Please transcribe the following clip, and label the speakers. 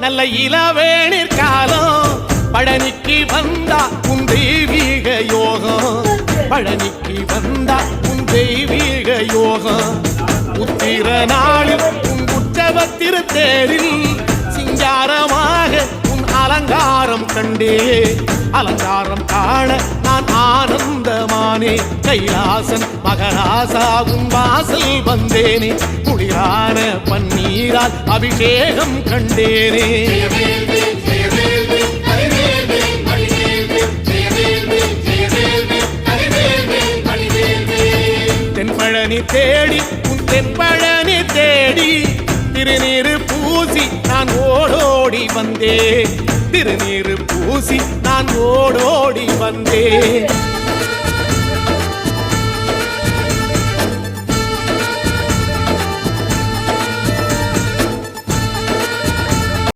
Speaker 1: நல்ல இளவேணிற் காலம் பழனிக்கு வந்தா உன் தெய்வீக யோகம் பழனிக்கு வந்தா உன் தெய்வீக யோகம் உத்திர நாளில் உன் உற்சவ திருத்தேரில் சிங்காரமாக உன் அலங்காரம் கண்டே அலங்காரம் காண நான் ஆனந்தமானே கைலாசன் மகராசா உன் வாசல் வந்தேனே குளிரான பன்னீரால் அபிஷேகம் கண்டேனே தென்பழனி தேடி உன் தென்பழனி தேடி திருநீரு பூசி நான் ஓடோடி வந்தேன் திருநீரு பூசி நான் ஓடோடி வந்தேன்